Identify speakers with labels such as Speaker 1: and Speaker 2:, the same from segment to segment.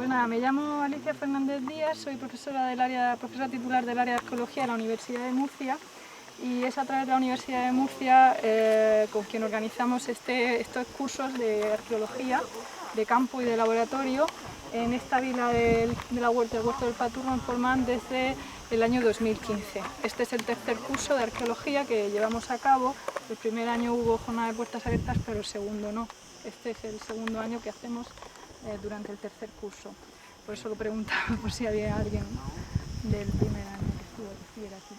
Speaker 1: Pues nada, me llamo Alicia Fernández Díaz, soy profesora titular del área de arqueología de la Universidad de Murcia y es a través de la Universidad de Murcia con quien organizamos estos cursos de arqueología de campo y de laboratorio en esta vila de la Huerta, el Huerto del Paturro en Portmán desde el año 2015. Este es el tercer curso de arqueología que llevamos a cabo. El primer año hubo jornada de puertas abiertas, pero el segundo no. Este es el segundo año que hacemos durante el tercer curso. Por eso lo preguntaba, por si había alguien del primer año que estuviera aquí.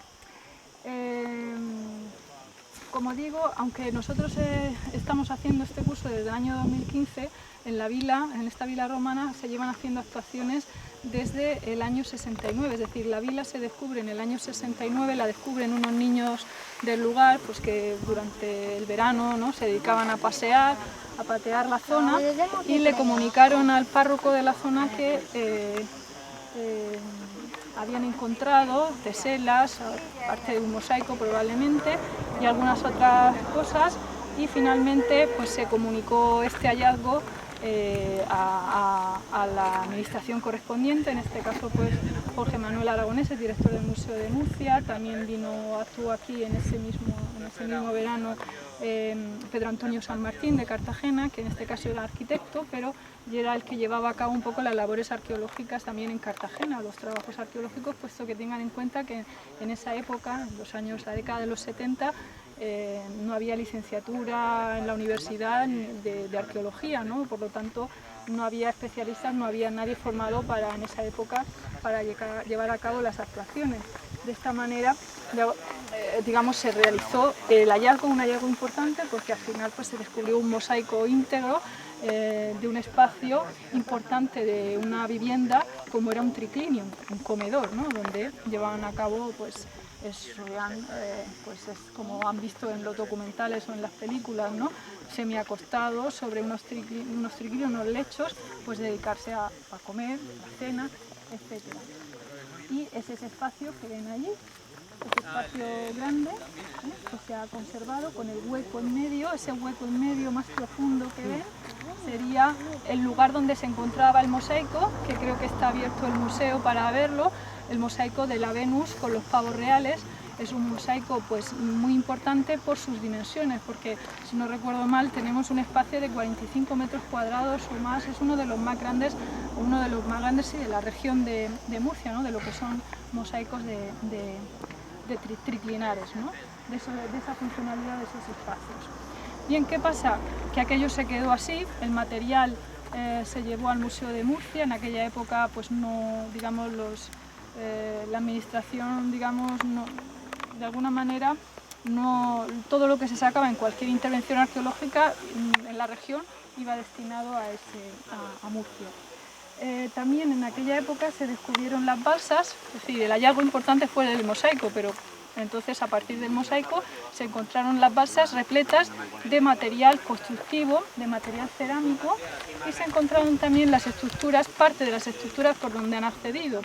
Speaker 1: Como digo, aunque nosotros estamos haciendo este curso desde el año 2015, en esta vila romana se llevan haciendo actuaciones desde el año 69, es decir, la vila se descubre en el año 69, la descubren unos niños del lugar pues que durante el verano, ¿no?, se dedicaban a pasear, a patear la zona y le comunicaron al párroco de la zona que habían encontrado teselas, parte de un mosaico probablemente y algunas otras cosas, y finalmente pues se comunicó este hallazgo a la administración correspondiente, en este caso pues Jorge Manuel Aragonés, el director del Museo de Murcia. También actuó aquí en ese mismo verano Pedro Antonio San Martín de Cartagena, que en este caso era arquitecto, pero era el que llevaba a cabo un poco las labores arqueológicas también en Cartagena, los trabajos arqueológicos, puesto que tengan en cuenta que en esa época, en la década de los 70, no había licenciatura en la universidad de arqueología, ¿no? Por lo tanto no había especialistas, no había nadie formado en esa época para llevar a cabo las actuaciones. De esta manera, digamos, se realizó un hallazgo importante, porque al final pues, se descubrió un mosaico íntegro de un espacio importante de una vivienda, como era un triclinio, un comedor, ¿no?, donde llevaban a cabo pues es como han visto en los documentales o en las películas, ¿no?, semiacostados sobre unos triclinios, unos lechos, pues dedicarse a comer, a cena, etc. Y es ese espacio que ven allí, ese espacio grande, que se ha conservado con el hueco en medio. Ese hueco en medio más profundo que ven sería el lugar donde se encontraba el mosaico, que creo que está abierto el museo para verlo, el mosaico de la Venus con los pavos reales. Es un mosaico pues muy importante por sus dimensiones, porque si no recuerdo mal tenemos un espacio de 45 metros cuadrados o más. Es uno de los más grandes sí, de la región de Murcia, ¿no?, de lo que son mosaicos de triclinares, ¿no?, de esa funcionalidad de esos espacios. Bien, ¿qué pasa? Que aquello se quedó así, el material se llevó al Museo de Murcia. En aquella época pues no, digamos, la administración, digamos, no, de alguna manera, no, todo lo que se sacaba en cualquier intervención arqueológica en la región iba destinado a Murcia. También en aquella época se descubrieron las balsas, es decir, el hallazgo importante fue el mosaico, pero entonces a partir del mosaico se encontraron las balsas repletas de material constructivo, de material cerámico, y se encontraron también las estructuras, parte de las estructuras por donde han accedido.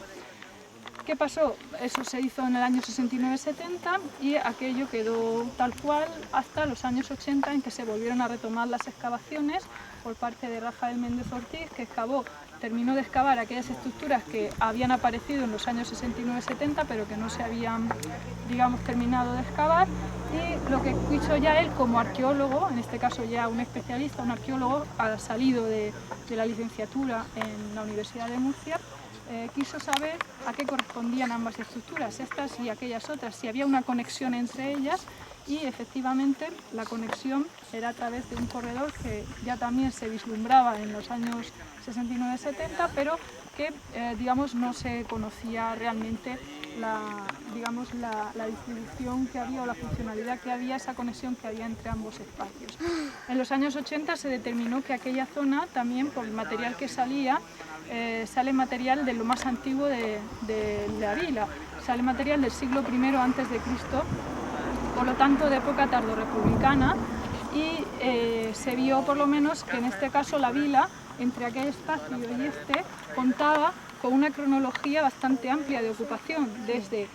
Speaker 1: ¿Qué pasó? Eso se hizo en el año 69-70 y aquello quedó tal cual hasta los años 80, en que se volvieron a retomar las excavaciones por parte de Rafael Méndez Ortiz, que terminó de excavar aquellas estructuras que habían aparecido en los años 69-70, pero que no se habían, digamos, terminado de excavar. Y lo que hizo ya él como arqueólogo, en este caso ya un especialista, un arqueólogo salido de la licenciatura en la Universidad de Murcia, quiso saber a qué correspondían ambas estructuras, estas y aquellas otras, si había una conexión entre ellas, y efectivamente la conexión era a través de un corredor que ya también se vislumbraba en los años 69-70, pero que digamos, no se conocía realmente la distribución que había o la funcionalidad que había, esa conexión que había entre ambos espacios. En los años 80 se determinó que aquella zona, también por el material que salía, sale material de lo más antiguo de la vila, sale material del siglo I a.C., por lo tanto de época tardorrepublicana, y se vio por lo menos que en este caso la vila, entre aquel espacio y este, contaba con una cronología bastante amplia de ocupación, desde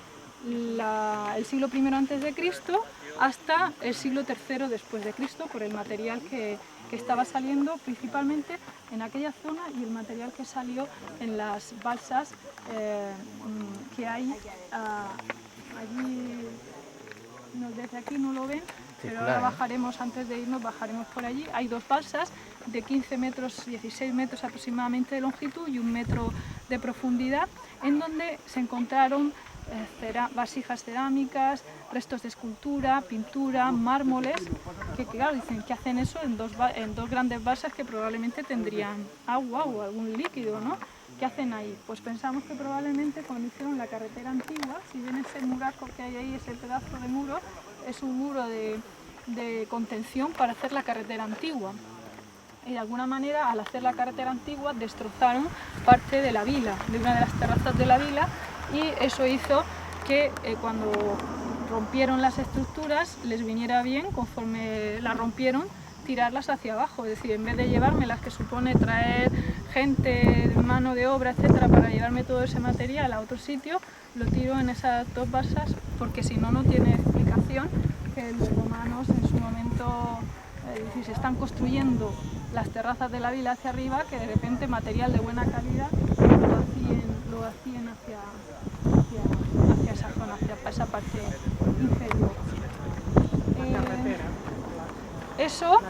Speaker 1: el siglo I a.C. hasta el siglo III después de Cristo, por el material que que estaba saliendo principalmente en aquella zona y el material que salió en las balsas que hay allí. Desde aquí no lo ven, pero ahora bajaremos, antes de irnos, bajaremos por allí. Hay dos balsas de 15 metros, 16 metros aproximadamente de longitud y 1 metro de profundidad, en donde se encontraron vasijas cerámicas, restos de escultura, pintura, mármoles, que claro, dicen que hacen eso en dos grandes balsas que probablemente tendrían agua o algún líquido, ¿no? ¿Qué hacen ahí? Pues pensamos que probablemente cuando hicieron la carretera antigua, si ven ese muraco que hay ahí, ese pedazo de muro, es un muro de contención para hacer la carretera antigua. Y de alguna manera, al hacer la carretera antigua, destrozaron parte de la vila, de una de las terrazas de la vila, y eso hizo que cuando rompieron las estructuras les viniera bien, conforme las rompieron, tirarlas hacia abajo, es decir, en vez de llevármelas, que supone traer gente, mano de obra, etcétera, para llevarme todo ese material a otro sitio, lo tiro en esas dos balsas, porque si no, no tiene explicación que los romanos en su momento, si se están construyendo las terrazas de la vila hacia arriba, que de repente material de buena calidad lo hacían hacia esa zona, hacia esa parte inferior. Eso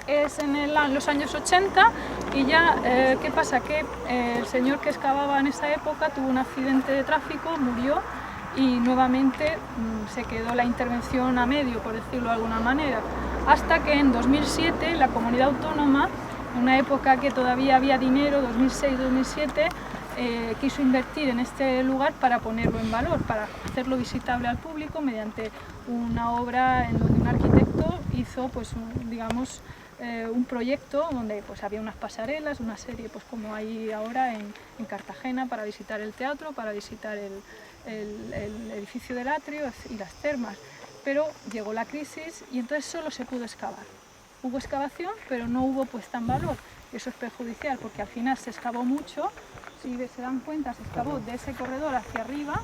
Speaker 1: es en los años 80 y ya, ¿qué pasa? Que el señor que excavaba en esa época tuvo un accidente de tráfico, murió y nuevamente se quedó la intervención a medio, por decirlo de alguna manera, hasta que en 2007 la comunidad autónoma, en una época que todavía había dinero, 2006-2007, quiso invertir en este lugar para ponerlo en valor, para hacerlo visitable al público mediante una obra en donde un arquitecto hizo, pues, un proyecto donde pues, había unas pasarelas, una serie pues, como hay ahora en Cartagena, para visitar el teatro, para visitar el edificio del atrio y las termas. Pero llegó la crisis y entonces solo se pudo excavar. Hubo excavación, pero no hubo puesta en valor. Eso es perjudicial porque al final se excavó mucho. Si se dan cuenta, se excavó de ese corredor hacia arriba.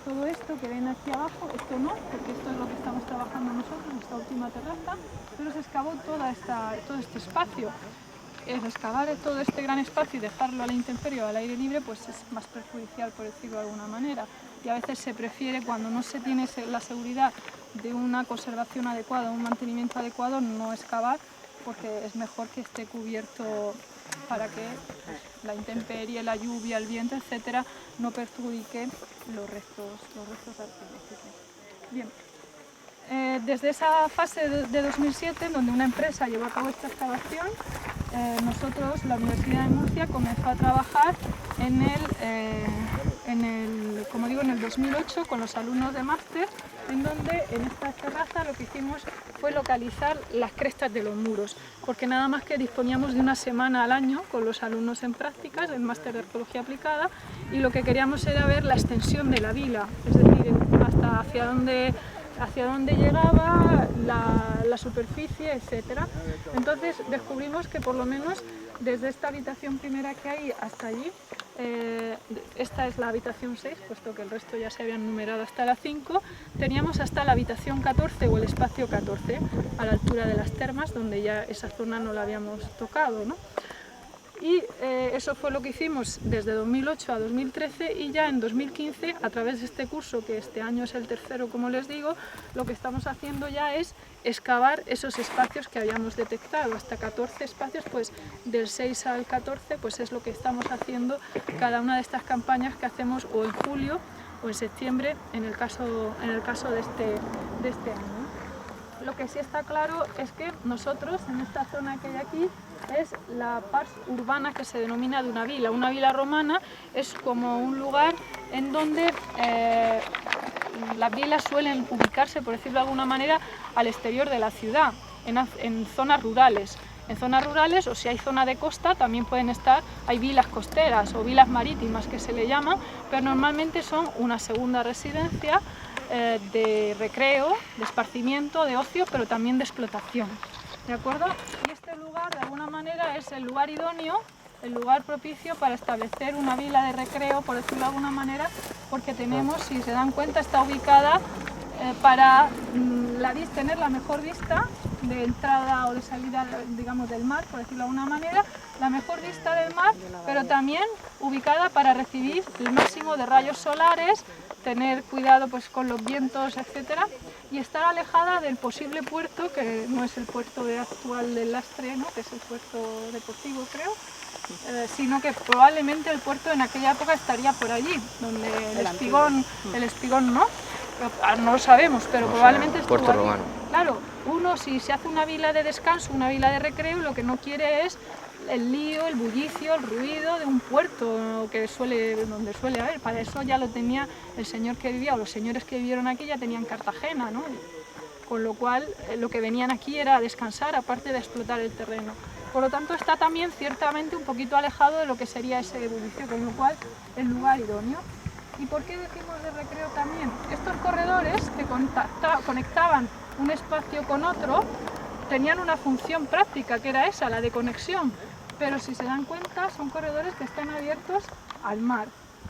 Speaker 1: Todo esto que ven aquí abajo, esto no, porque esto es lo que estamos trabajando nosotros, esta última terraza, pero se excavó todo este espacio. Excavar todo este gran espacio y dejarlo a la intemperie o al aire libre, pues es más perjudicial, por decirlo de alguna manera. Y a veces se prefiere, cuando no se tiene la seguridad de una conservación adecuada, un mantenimiento adecuado, no excavar, porque es mejor que esté cubierto para que la intemperie, la lluvia, el viento, etcétera, no perjudique los restos arqueológicos. Bien. Desde esa fase de 2007, donde una empresa llevó a cabo esta excavación, nosotros, la Universidad de Murcia, comenzó a trabajar en el 2008 con los alumnos de máster, en donde en esta terraza lo que hicimos fue localizar las crestas de los muros, porque nada más que disponíamos de una semana al año con los alumnos en prácticas del máster de arqueología aplicada, y lo que queríamos era ver la extensión de la vila, es decir, hasta hacia dónde llegaba la superficie, etcétera. Entonces descubrimos que por lo menos desde esta habitación primera que hay hasta allí, esta es la habitación 6, puesto que el resto ya se habían numerado hasta la 5, teníamos hasta la habitación 14 o el espacio 14, a la altura de las termas, donde ya esa zona no la habíamos tocado, ¿no? Y eso fue lo que hicimos desde 2008 a 2013, y ya en 2015, a través de este curso, que este año es el tercero, como les digo, lo que estamos haciendo ya es excavar esos espacios que habíamos detectado, hasta 14 espacios, pues del 6 al 14, pues es lo que estamos haciendo cada una de estas campañas que hacemos o en julio o en septiembre, en el caso de este año. Lo que sí está claro es que nosotros, en esta zona que hay aquí, es la pars urbana que se denomina de una vila. Una vila romana es como un lugar en donde las vilas suelen ubicarse, por decirlo de alguna manera, al exterior de la ciudad, en zonas rurales. En zonas rurales, o si hay zona de costa, también pueden estar, hay vilas costeras o vilas marítimas que se le llaman, pero normalmente son una segunda residencia de recreo, de esparcimiento, de ocio, pero también de explotación. ¿De acuerdo? Y este lugar, de alguna manera, es el lugar idóneo, el lugar propicio para establecer una vila de recreo, por decirlo de alguna manera, porque tenemos, si se dan cuenta, está ubicada para tener la mejor vista de entrada o de salida, digamos, del mar, por decirlo de alguna manera, la mejor vista del mar, pero también ubicada para recibir el máximo de rayos solares, tener cuidado pues con los vientos, etcétera, y estar alejada del posible puerto, que no es el puerto actual del Lastre, ¿no?, que es el puerto deportivo, creo, sino que probablemente el puerto en aquella época estaría por allí, donde el Espigón no, no lo sabemos, pero probablemente estuvo
Speaker 2: puerto
Speaker 1: allí.
Speaker 2: romano.
Speaker 1: Claro, uno si se hace una vila de descanso, una vila de recreo, lo que no quiere es el lío, el bullicio, el ruido de un puerto donde suele haber. Para eso ya lo tenía el señor que vivía, o los señores que vivieron aquí ya tenían Cartagena, ¿no? Con lo cual lo que venían aquí era a descansar, aparte de explotar el terreno. Por lo tanto está también ciertamente un poquito alejado de lo que sería ese bullicio, con lo cual el lugar idóneo. ¿Y por qué decimos de recreo también? Estos corredores que conectaban un espacio con otro tenían una función práctica, que era esa, la de conexión, pero si se dan cuenta son corredores que están abiertos al mar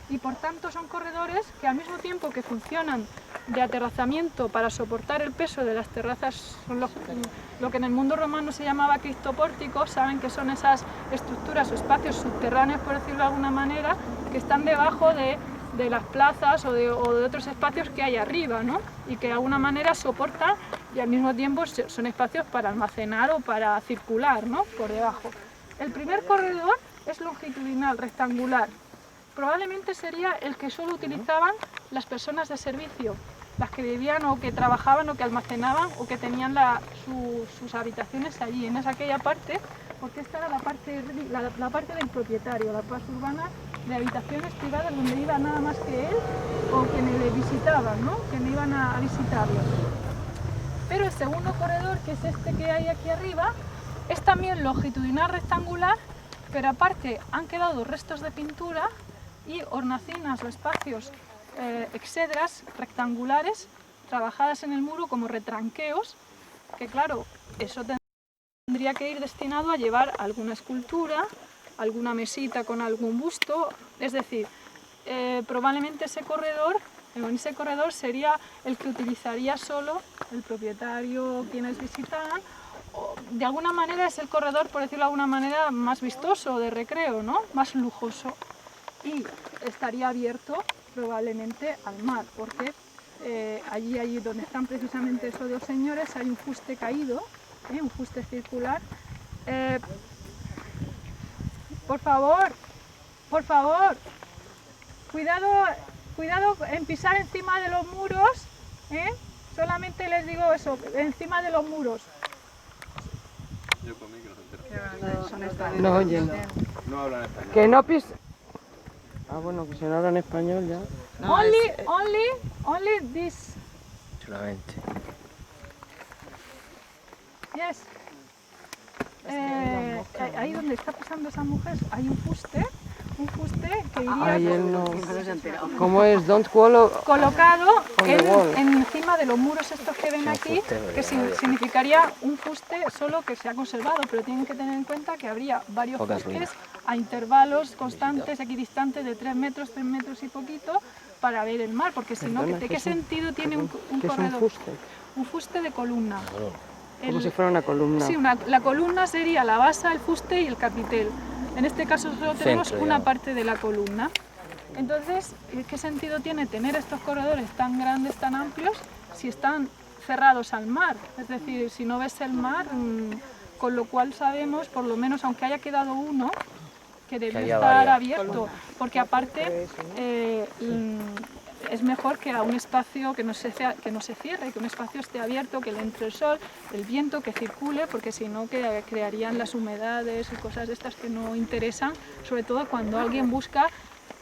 Speaker 1: y por tanto son corredores que al mismo tiempo que funcionan de aterrazamiento para soportar el peso de las terrazas, son lo que en el mundo romano se llamaba criptopórticos, saben que son esas estructuras o espacios subterráneos, por decirlo de alguna manera, que están debajo de las plazas o de otros espacios que hay arriba, ¿no? Y que de alguna manera soportan y al mismo tiempo son espacios para almacenar o para circular, ¿no?, por debajo. El primer corredor es longitudinal, rectangular. Probablemente sería el que solo utilizaban las personas de servicio, las que vivían o que trabajaban o que almacenaban o que tenían sus habitaciones allí, en aquella parte, porque esta era la parte del propietario, la parte urbana de habitaciones privadas donde iba nada más que él o quienes le visitaban, ¿no?, que no iban a visitarlo. Pero el segundo corredor, que es este que hay aquí arriba, es también longitudinal rectangular, pero aparte han quedado restos de pintura y hornacinas o espacios exedras rectangulares trabajadas en el muro como retranqueos, que claro, eso tendría que ir destinado a llevar alguna escultura, alguna mesita con algún busto, es decir, probablemente en ese corredor sería el que utilizaría solo el propietario, quienes visitaran, o de alguna manera es el corredor, por decirlo de alguna manera, más vistoso de recreo, ¿no?, más lujoso, y estaría abierto probablemente al mar, porque allí donde están precisamente esos dos señores hay un fuste caído, un fuste circular. Por favor, cuidado en pisar encima de los muros, solamente les digo eso, encima de los muros.
Speaker 3: No oyen.
Speaker 2: No hablan español.
Speaker 3: Que no pis... Ah, bueno, que si no hablan español ya.
Speaker 1: No, only this.
Speaker 2: Solamente.
Speaker 1: Yes. Ahí donde está pasando esa mujer hay un fuste que iría
Speaker 3: Ay, él no... ¿Cómo es? Don't follow...
Speaker 1: colocado
Speaker 3: On the wall.
Speaker 1: encima de los muros estos que ven aquí, que significaría un fuste solo que se ha conservado, pero tienen que tener en cuenta que habría varios
Speaker 2: Pocas
Speaker 1: fustes
Speaker 2: ruinas.
Speaker 1: a intervalos constantes, equidistantes de 3 metros y poquito, para ver el mar, porque si no,
Speaker 3: Perdona,
Speaker 1: ¿de
Speaker 3: ¿qué
Speaker 1: qué
Speaker 3: es un-
Speaker 1: sentido tiene un
Speaker 3: ¿Qué es un
Speaker 1: corredor?
Speaker 3: fuste?
Speaker 1: Un fuste de columna.
Speaker 3: Como si fuera una columna.
Speaker 1: Sí, la columna sería la base, el fuste y el capitel. En este caso solo tenemos
Speaker 2: Centro,
Speaker 1: una
Speaker 2: digamos.
Speaker 1: parte de la columna. Entonces, ¿qué sentido tiene tener estos corredores tan grandes, tan amplios, si están cerrados al mar? Es decir, si no ves el mar, con lo cual sabemos, por lo menos aunque haya quedado uno, que debe
Speaker 2: haya
Speaker 1: estar
Speaker 2: varias.
Speaker 1: abierto, porque aparte es mejor que a un espacio que no se cierre, que un espacio esté abierto, que le entre el sol, el viento, que circule, porque si no crearían las humedades y cosas de estas que no interesan, sobre todo cuando alguien busca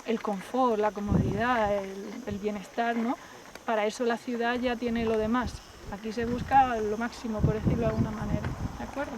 Speaker 1: el confort, la comodidad, el bienestar, ¿no? Para eso la ciudad ya tiene lo demás. Aquí se busca lo máximo, por decirlo de alguna manera, ¿de acuerdo?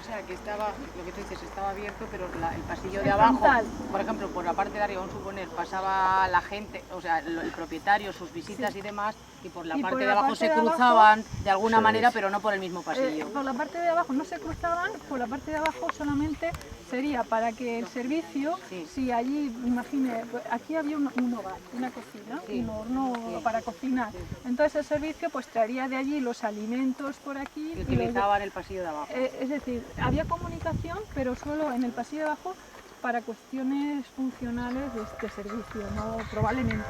Speaker 4: O sea, que estaba, lo que tú dices, estaba abierto, pero el pasillo de
Speaker 1: El
Speaker 4: abajo,
Speaker 1: frontal.
Speaker 4: por ejemplo, por la parte de arriba, vamos a suponer, pasaba la gente, o sea, el propietario, sus visitas y demás, Y por la parte de abajo se cruzaban de alguna manera, pero no por el mismo pasillo.
Speaker 1: Por la parte de abajo no se cruzaban, por la parte de abajo solamente sería para que el servicio, si allí, imagine, aquí había un hogar, una cocina, un horno para cocinar. Entonces el servicio pues traería de allí los alimentos por aquí.
Speaker 4: Y utilizaban el pasillo de abajo.
Speaker 1: Es decir, había comunicación, pero solo en el pasillo de abajo para cuestiones funcionales de este servicio, ¿no? Probablemente.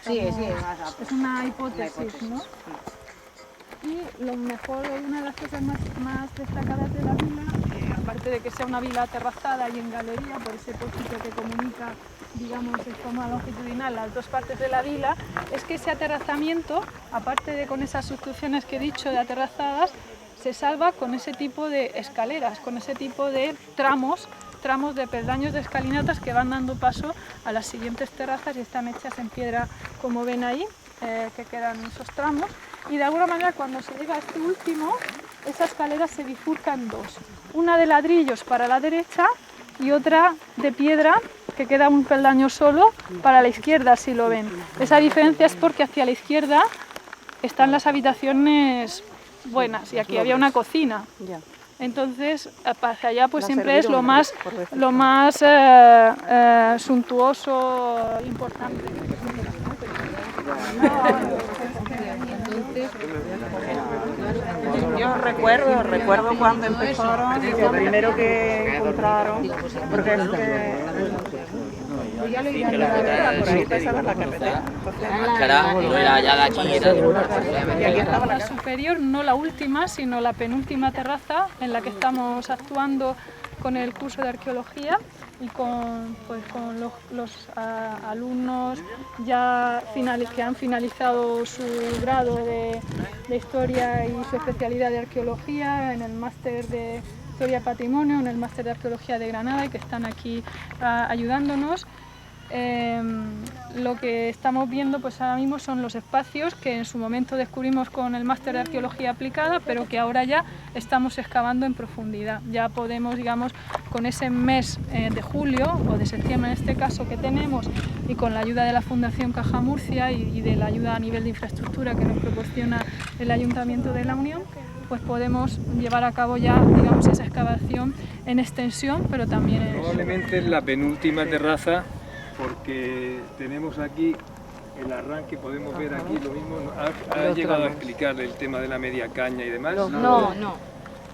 Speaker 1: Es una hipótesis, ¿no? Y lo mejor, una de las cosas más destacadas de la vila, aparte de que sea una vila aterrazada y en galería, por ese pórtico que comunica, digamos, de forma longitudinal las dos partes de la vila, es que ese aterrazamiento, aparte de con esas sustituciones que he dicho de aterrazadas, se salva con ese tipo de escaleras, con ese tipo de tramos de peldaños de escalinatas que van dando paso a las siguientes terrazas y están hechas en piedra, como ven ahí, que quedan esos tramos. Y de alguna manera cuando se llega a este último, esa escalera se bifurca en dos. Una de ladrillos para la derecha y otra de piedra, que queda un peldaño solo, para la izquierda, si lo ven. Esa diferencia es porque hacia la izquierda están las habitaciones buenas y aquí había una cocina. Entonces, hacia allá pues siempre es lo más suntuoso, importante.
Speaker 5: Yo recuerdo cuando empezaron, lo primero que encontraron, porque es que por ahí pasaba la carretera.
Speaker 2: No era ya de aquí, era de
Speaker 1: La superior, no la última, sino la penúltima terraza en la que estamos actuando con el curso de arqueología y con los alumnos ya que han finalizado su grado de historia y su especialidad de arqueología en el máster de Historia y Patrimonio, en el máster de Arqueología de Granada y que están aquí ayudándonos. Lo que estamos viendo pues ahora mismo son los espacios que en su momento descubrimos con el máster de arqueología aplicada, pero que ahora ya estamos excavando en profundidad. Ya podemos, digamos, con ese mes de julio o de septiembre en este caso que tenemos y con la ayuda de la Fundación Caja Murcia y de la ayuda a nivel de infraestructura que nos proporciona el Ayuntamiento de la Unión, pues podemos llevar a cabo ya, digamos, esa excavación en extensión, pero también en...
Speaker 6: Probablemente es la penúltima terraza, porque tenemos aquí el arranque, podemos ver aquí lo mismo. ¿Ha llegado a explicar el tema de la media caña y demás?
Speaker 4: No.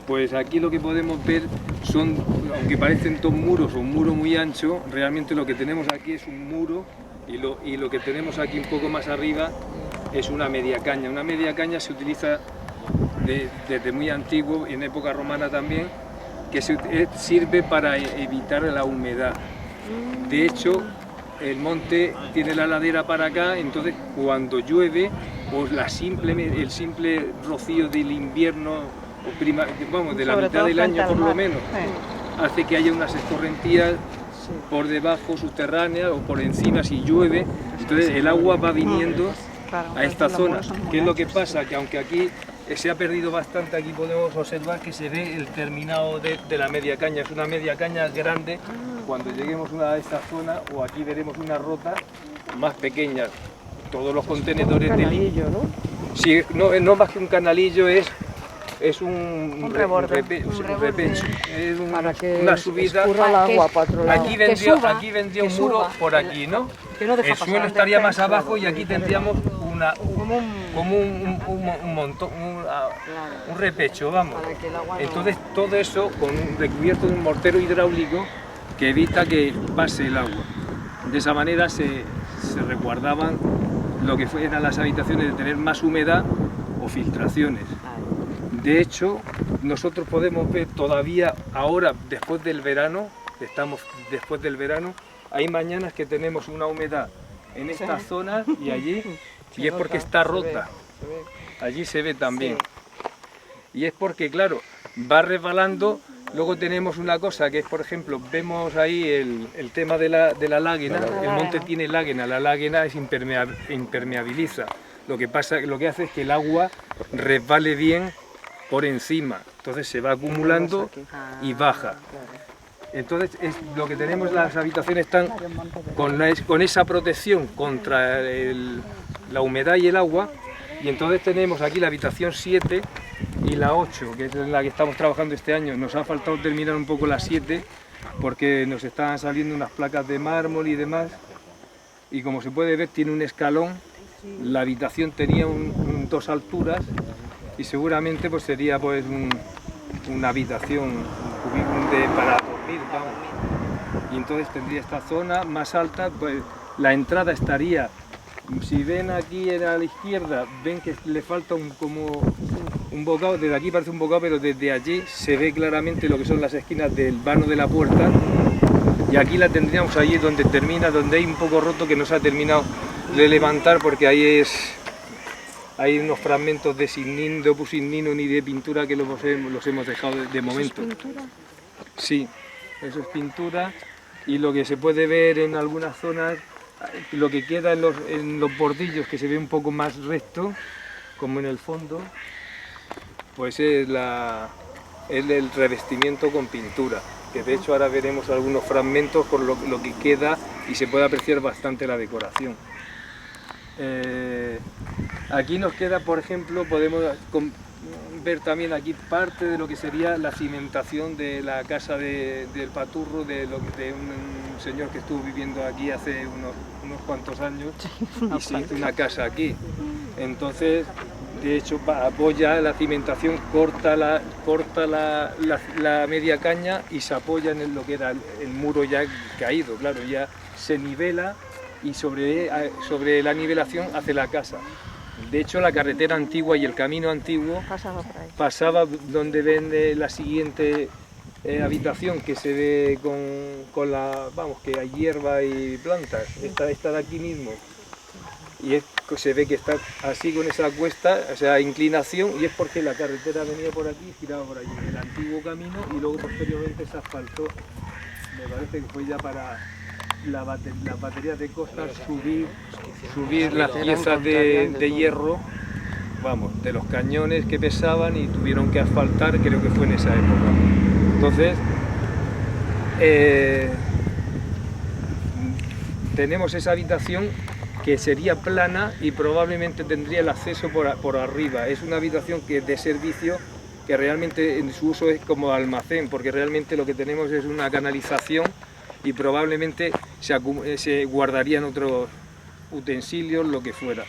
Speaker 6: Pues aquí lo que podemos ver son, aunque parecen dos muros o un muro muy ancho, realmente lo que tenemos aquí es un muro y lo que tenemos aquí un poco más arriba es una media caña. Una media caña se utiliza desde muy antiguo, en época romana también, que sirve para evitar la humedad. De hecho, el monte tiene la ladera para acá, entonces cuando llueve, pues el simple rocío del invierno, de la mitad del año por lo menos, hace que haya unas escorrentías por debajo, subterráneas o por encima si llueve, entonces el agua va viniendo a esta zona. ¿Qué es lo que pasa? Que aunque aquí se ha perdido bastante, aquí podemos observar que se ve el terminado de la media caña, es una media caña grande. Cuando lleguemos a esta zona, o aquí veremos una rota más pequeña, todos los contenedores de litio, ¿no? Sí, no más que un canalillo, es un repecho, es una subida. Aquí vendría un muro por aquí, ¿no? El suelo estaría más abajo y aquí tendríamos como un montón, un repecho, vamos. Entonces todo eso recubierto de un mortero hidráulico que evita que pase el agua. De esa manera se resguardaban lo que eran las habitaciones de tener más humedad o filtraciones. De hecho, nosotros podemos ver todavía ahora, después del verano, hay mañanas que tenemos una humedad en esta zona y allí, y es porque está rota. Allí se ve también. Y es porque, claro, va resbalando. Luego tenemos una cosa que es, por ejemplo, vemos ahí el tema de la láguena. El monte tiene láguena, la láguena impermeabiliza. Lo que hace es que el agua resbale bien por encima, entonces se va acumulando y baja. Entonces lo que tenemos, las habitaciones están con esa protección contra la humedad y el agua, Y entonces tenemos aquí la habitación 7 y la 8, que es en la que estamos trabajando este año. Nos ha faltado terminar un poco la 7 porque nos están saliendo unas placas de mármol y demás. Y como se puede ver, tiene un escalón. La habitación tenía dos alturas y seguramente pues sería pues una habitación para dormir, vamos. Y entonces tendría esta zona más alta, pues la entrada estaría, si ven aquí a la izquierda, ven que le falta como un bocado, desde aquí parece un bocado, pero desde allí se ve claramente lo que son las esquinas del vano de la puerta, y aquí la tendríamos allí donde termina, donde hay un poco roto que no se ha terminado de levantar, porque ahí hay unos fragmentos de signino, de opus signino ni de pintura que los hemos dejado de momento. ¿Eso es pintura? Sí, eso es pintura, y lo que se puede ver en algunas zonas, lo que queda en los bordillos, que se ve un poco más recto, como en el fondo, pues es el revestimiento con pintura, que de hecho ahora veremos algunos fragmentos con lo que queda y se puede apreciar bastante la decoración. Aquí nos queda, por ejemplo, podemos ver también aquí parte de lo que sería la cimentación de la casa del Paturro, de un señor que estuvo viviendo aquí hace unos cuantos años y se hizo una casa aquí. Entonces, de hecho, apoya la cimentación, corta la media caña y se apoya en lo que era el muro ya caído, claro, ya se nivela y sobre la nivelación hace la casa. De hecho, la carretera antigua y el camino antiguo pasaba donde ven la siguiente habitación, que se ve con vamos, que hay hierba y plantas. Esta de aquí mismo. Y se ve que está así con esa cuesta, o sea, inclinación, y es porque la carretera venía por aquí y giraba por allí, el antiguo camino, y luego posteriormente se asfaltó. Me parece que fue ya para las baterías de costas subir las piezas de hierro, vamos, de los cañones que pesaban, y tuvieron que asfaltar, creo que fue en esa época. Entonces, tenemos esa habitación que sería plana y probablemente tendría el acceso por arriba. Es una habitación que de servicio, que realmente en su uso es como almacén, porque realmente lo que tenemos es una canalización y probablemente se guardarían otros utensilios, lo que fuera.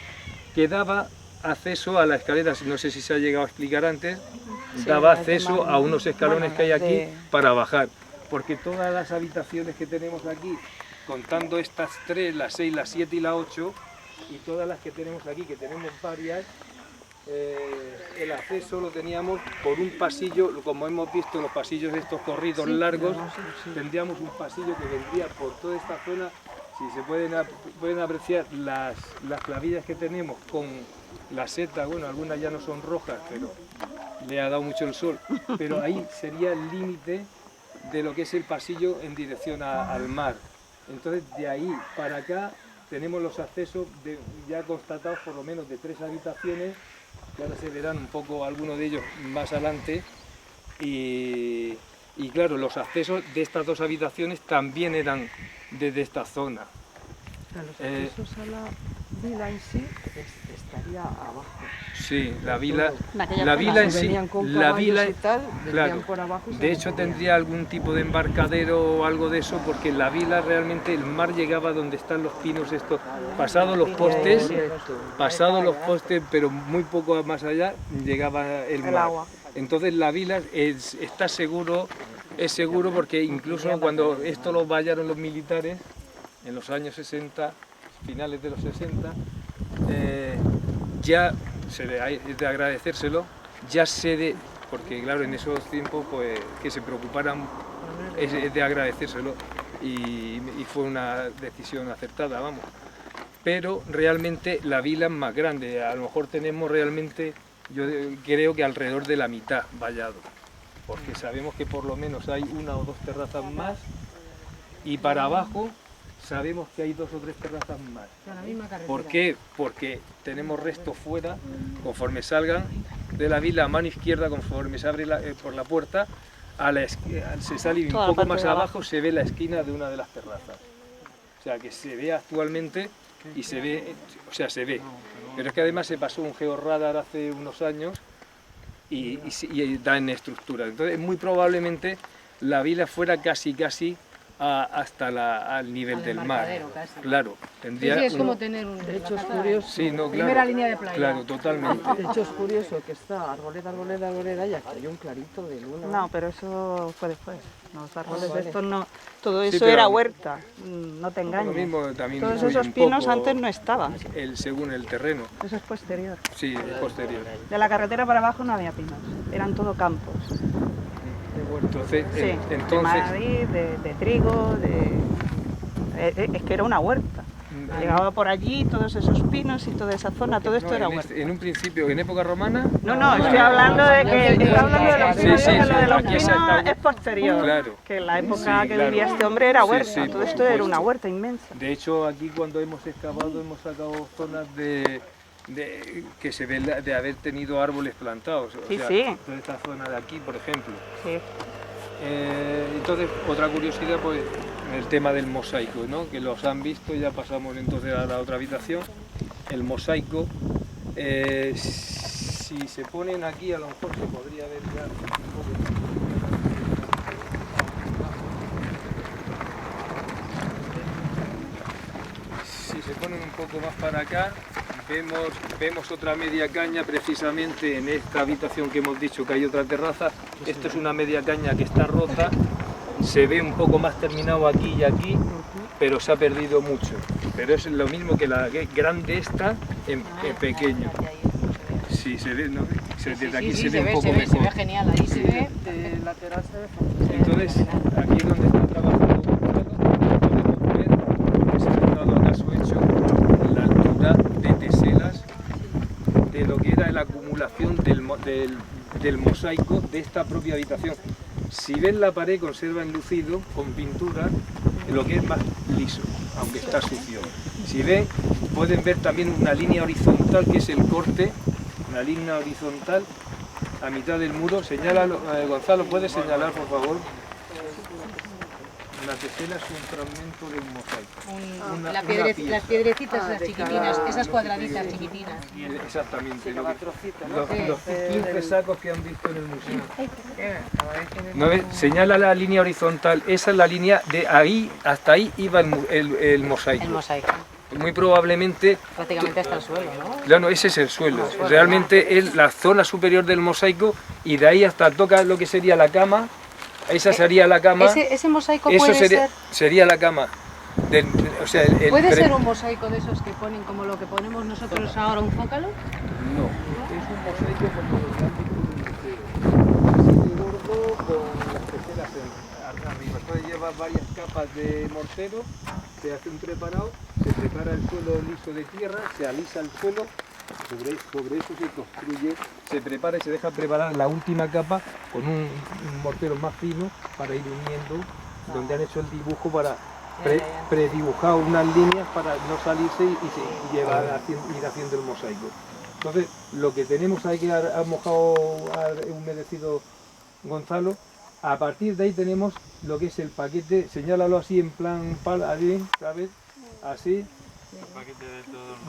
Speaker 6: Que daba acceso a la escalera, no sé si se ha llegado a explicar antes, daba acceso a unos escalones que hay aquí para bajar, porque todas las habitaciones que tenemos aquí, contando estas tres, la 6, la 7 y la 8, y todas las que tenemos aquí, que tenemos varias, el acceso lo teníamos por un pasillo, como hemos visto los pasillos estos corridos largos, tendríamos un pasillo que vendría por toda esta zona. Si se pueden apreciar las clavillas que tenemos con la seta, bueno, algunas ya no son rojas, pero le ha dado mucho el sol, pero ahí sería el límite de lo que es el pasillo en dirección al mar. Entonces, de ahí para acá tenemos los accesos ya constatados, por lo menos de 3 habitaciones, que ahora se verán un poco algunos de ellos más adelante, y claro, los accesos de estas 2 habitaciones también eran desde esta zona.
Speaker 5: Los accesos a la vila en sí estaría abajo.
Speaker 6: Sí, la vila en sí, claro,
Speaker 5: por abajo,
Speaker 6: de hecho tendría algún tipo de embarcadero o algo de eso, porque la vila realmente el mar llegaba donde están los pinos estos, pasados los postes, pero muy poco más allá llegaba el mar. Entonces la vila es seguro porque incluso cuando esto lo vallaron los militares en los años 60, finales de los 60, ya es de agradecérselo, porque claro, en esos tiempos pues que se preocuparan es de agradecérselo, y fue una decisión acertada, vamos. Pero realmente la vila es más grande, a lo mejor tenemos realmente, yo creo que alrededor de la mitad vallado, porque sabemos que por lo menos hay 1 o 2 terrazas más, y para abajo sabemos que hay 2 o 3 terrazas más. ¿Por qué? Porque tenemos restos fuera, conforme salgan de la vila a mano izquierda, conforme se abre por la puerta, se sale un poco más abajo, se ve la esquina de una de las terrazas. O sea que se ve actualmente y se ve, o sea, se ve. Pero es que además se pasó un georradar hace unos años y da en estructura. Entonces, muy probablemente la vila fuera casi hasta al nivel del mar.
Speaker 4: Casi.
Speaker 6: Claro, tendría
Speaker 7: Sí, es como tener un...
Speaker 3: hecho es curioso.
Speaker 6: Sí, no, claro.
Speaker 4: Primera línea de playa.
Speaker 6: Claro, totalmente.
Speaker 3: De hecho es curioso que está arboleda y aquí hay un clarito de luna.
Speaker 5: No, pero eso fue después. Los árboles
Speaker 3: vale.
Speaker 5: estos no... Todo
Speaker 6: Sí,
Speaker 5: eso
Speaker 6: pero-
Speaker 5: era huerta, no te
Speaker 6: Lo
Speaker 5: engañes.
Speaker 6: mismo también
Speaker 5: Todos
Speaker 6: influye
Speaker 5: esos
Speaker 6: un
Speaker 5: pinos
Speaker 6: poco
Speaker 5: antes no estaban.
Speaker 6: según el terreno.
Speaker 5: Eso es posterior.
Speaker 6: Sí, es posterior.
Speaker 5: De la carretera para abajo no había pinos, eran todo campos.
Speaker 6: Entonces,
Speaker 5: Sí, de
Speaker 6: entonces
Speaker 5: maíz, de trigo, es que era una huerta. Llegaba por allí todos esos pinos y toda esa zona, todo esto
Speaker 6: no,
Speaker 5: era huerta.
Speaker 6: en un principio, en época romana,
Speaker 5: No, estoy hablando de que está hablando de los
Speaker 6: Sí,
Speaker 5: pinos,
Speaker 6: sí,
Speaker 5: que lo de los
Speaker 6: aquí
Speaker 5: pinos
Speaker 6: exactamente.
Speaker 5: es posterior.
Speaker 6: Claro.
Speaker 5: Que en la época
Speaker 6: Sí,
Speaker 5: que
Speaker 6: claro.
Speaker 5: vivía este hombre era
Speaker 6: Sí,
Speaker 5: huerta,
Speaker 6: sí,
Speaker 5: todo
Speaker 6: por
Speaker 5: esto era
Speaker 6: supuesto.
Speaker 5: una huerta inmensa.
Speaker 6: de hecho aquí cuando hemos excavado hemos sacado zonas que se ve de haber tenido árboles plantados. O
Speaker 5: Sí,
Speaker 6: sea,
Speaker 5: sí.
Speaker 6: toda esta zona de aquí, por ejemplo.
Speaker 5: Sí.
Speaker 6: Entonces, otra curiosidad, pues, el tema del mosaico, ¿no? Que los han visto, ya pasamos entonces a la otra habitación. El mosaico, si se ponen aquí, a lo mejor se podría ver ya un poco. Si se ponen un poco más para acá, vemos otra media caña precisamente en esta habitación que hemos dicho que hay otra terraza. Esto es una media caña que está rota, se ve un poco más terminado aquí y aquí, pero se ha perdido mucho. Pero es lo mismo que la grande esta en pequeño. Sí, se ve, ¿no? Desde aquí se ve un poco
Speaker 4: se
Speaker 6: mejor.
Speaker 4: ve genial, ahí se ve.
Speaker 5: De lateral se ve.
Speaker 6: Entonces, aquí es donde está trabajando Gonzalo, podemos ver que se ha notado acaso hecho la altura de teselas de lo que era la acumulación del mosaico de esta propia habitación. Si ven la pared conserva enlucido con pintura lo que es más liso, aunque está sucio. Si ven, pueden ver también una línea horizontal que es el corte, una línea horizontal a mitad del muro. Señálalo, Gonzalo, ¿puedes señalar, por favor? La tesela es un fragmento de un mosaico. Una pieza.
Speaker 4: Las piedrecitas, las chiquitinas, esas cuadraditas chiquitinas.
Speaker 6: Exactamente, los 15 sacos que han visto en el museo. ¿No ves? Señala la línea horizontal, esa es la línea de ahí, hasta ahí iba el mosaico.
Speaker 4: El mosaico.
Speaker 6: Muy probablemente,
Speaker 4: Prácticamente hasta el suelo, ¿no?
Speaker 6: claro, ese es el suelo. Realmente es la zona superior del mosaico y de ahí hasta toca lo que sería la cama. Esa sería la cama.
Speaker 4: Ese mosaico
Speaker 6: Eso
Speaker 4: puede
Speaker 6: sería la cama. O sea,
Speaker 4: ¿Puede ser un mosaico de esos que ponen como lo que ponemos nosotros ahora, un zócalo?
Speaker 6: No, es un mosaico como los que han visto en el museo. Así de gordo con las teselas arriba. Entonces lleva varias capas de mortero, se hace un preparado, se prepara el suelo liso de tierra, se alisa el suelo, sobre eso se construye, se prepara y se deja preparar la última capa con un mortero más fino para ir uniendo, donde han hecho el dibujo para predibujado unas líneas para no salirse y ir haciendo el mosaico. Entonces, lo que tenemos ahí que ha mojado, ha humedecido Gonzalo, a partir de ahí tenemos lo que es el paquete, señálalo así en plan ahí, ¿sabes? Así.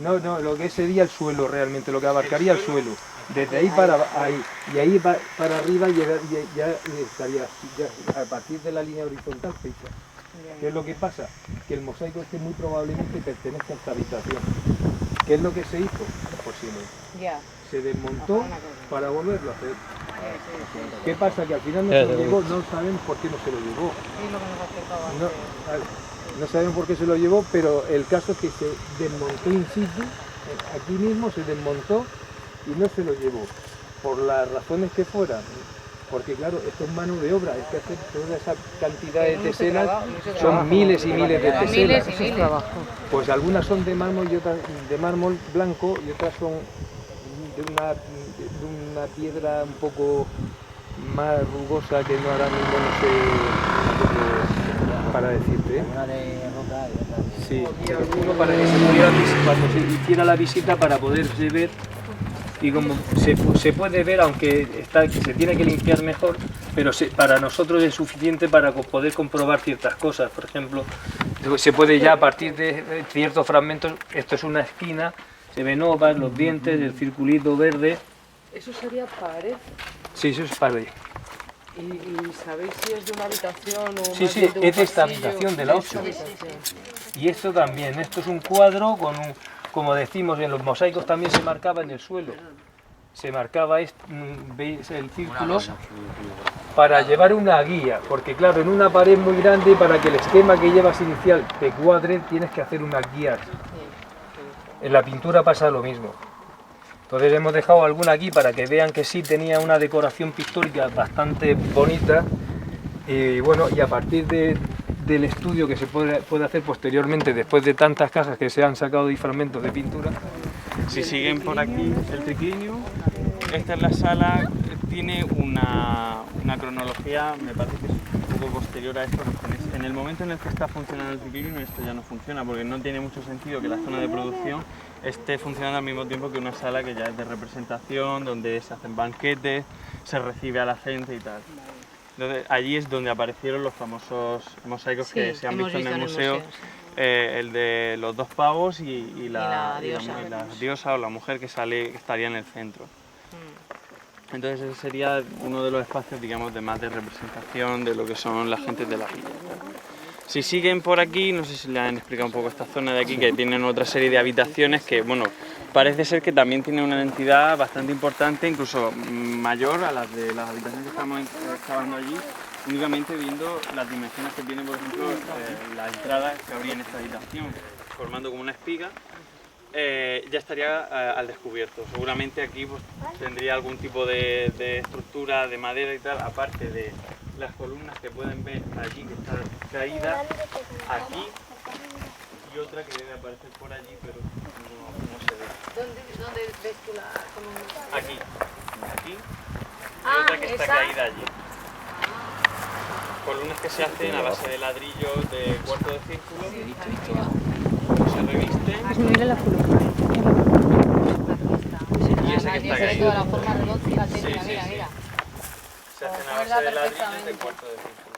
Speaker 6: No, lo que sería el suelo realmente, lo que abarcaría el suelo. Desde ahí para ahí, y ahí para arriba ya estaría, a partir de la línea horizontal fecha. ¿Qué es lo que pasa? Que el mosaico este muy probablemente pertenece a esta habitación. ¿Qué es lo que se hizo? Pues se desmontó para volverlo a hacer. ¿Qué pasa? Que al final no se lo llevó, no sabemos por qué no se lo llevó. No sabemos por qué se lo llevó, pero el caso es que se desmontó in situ, aquí mismo se desmontó y no se lo llevó, por las razones que fueran. Porque claro, esto es mano de obra, es que hacer toda esa cantidad de teselas, son miles y miles de teselas. Pues algunas son de mármol y otras de mármol blanco y otras son de una piedra un poco más rugosa que no ahora mismo no sé para decirte.
Speaker 2: Una de roca y otra de...
Speaker 6: Sí, uno para que se pudiera cuando se hiciera la visita para poderse ver. Y como se puede ver, aunque se tiene que limpiar mejor, pero para nosotros es suficiente para poder comprobar ciertas cosas. Por ejemplo, se puede ya a partir de ciertos fragmentos, esto es una esquina, se ven ovas, los dientes, el circulito verde.
Speaker 7: ¿Eso sería pared?
Speaker 6: Sí, eso es pared.
Speaker 7: ¿Y sabéis si es de una habitación o
Speaker 6: Sí,
Speaker 7: más
Speaker 6: sí,
Speaker 7: bien de un
Speaker 6: es de esta
Speaker 7: pasillo?
Speaker 6: habitación, de la
Speaker 7: De esta
Speaker 6: 8.
Speaker 7: habitación.
Speaker 6: Y esto también, esto es un cuadro con un, como decimos, en los mosaicos también se marcaba en el suelo. Se marcaba, veis el círculo, para llevar una guía, porque claro, en una pared muy grande, para que el esquema que llevas inicial te cuadre, tienes que hacer unas guías. En la pintura pasa lo mismo. Entonces hemos dejado alguna aquí para que vean que sí tenía una decoración pictórica bastante bonita. Y bueno, y a partir del estudio que se puede hacer posteriormente, después de tantas cajas que se han sacado de fragmentos de pintura.
Speaker 8: Si siguen por aquí el triclinio, esta es la sala, tiene una cronología, me parece que es un poco posterior a esto. En el momento en el que está funcionando el triclinio, esto ya no funciona, porque no tiene mucho sentido que la zona de producción esté funcionando al mismo tiempo que una sala que ya es de representación, donde se hacen banquetes, se recibe a la gente y tal. Entonces, allí es donde aparecieron los famosos mosaicos que se han visto en el museo, el de los dos pavos y la diosa o la mujer que estaría en el centro. Entonces ese sería uno de los espacios, digamos, de más de representación de lo que son las gentes de la villa. Si siguen por aquí, no sé si le han explicado un poco esta zona de aquí, que tienen otra serie de habitaciones que, bueno, parece ser que también tienen una entidad bastante importante, incluso mayor a las de las habitaciones que estamos excavando allí, únicamente viendo las dimensiones que tiene, por ejemplo, la entrada que habría en esta habitación, formando como una espiga, ya estaría al descubierto. Seguramente aquí pues, tendría algún tipo de estructura de madera y tal, aparte de las columnas que pueden ver allí, que está caída, aquí, y otra que debe aparecer por allí, pero no se ve.
Speaker 7: ¿Dónde ves tú la columna?
Speaker 8: Aquí, y otra que está caída allí. Columnas que se hacen a base de ladrillos de cuarto de círculo, se revisten.
Speaker 1: Pues mira la columna.
Speaker 8: Y esa que está caída.
Speaker 4: La forma redonda,
Speaker 8: Sí, sí, sí. Se hacen a base de ladrillos de cuarto de círculo.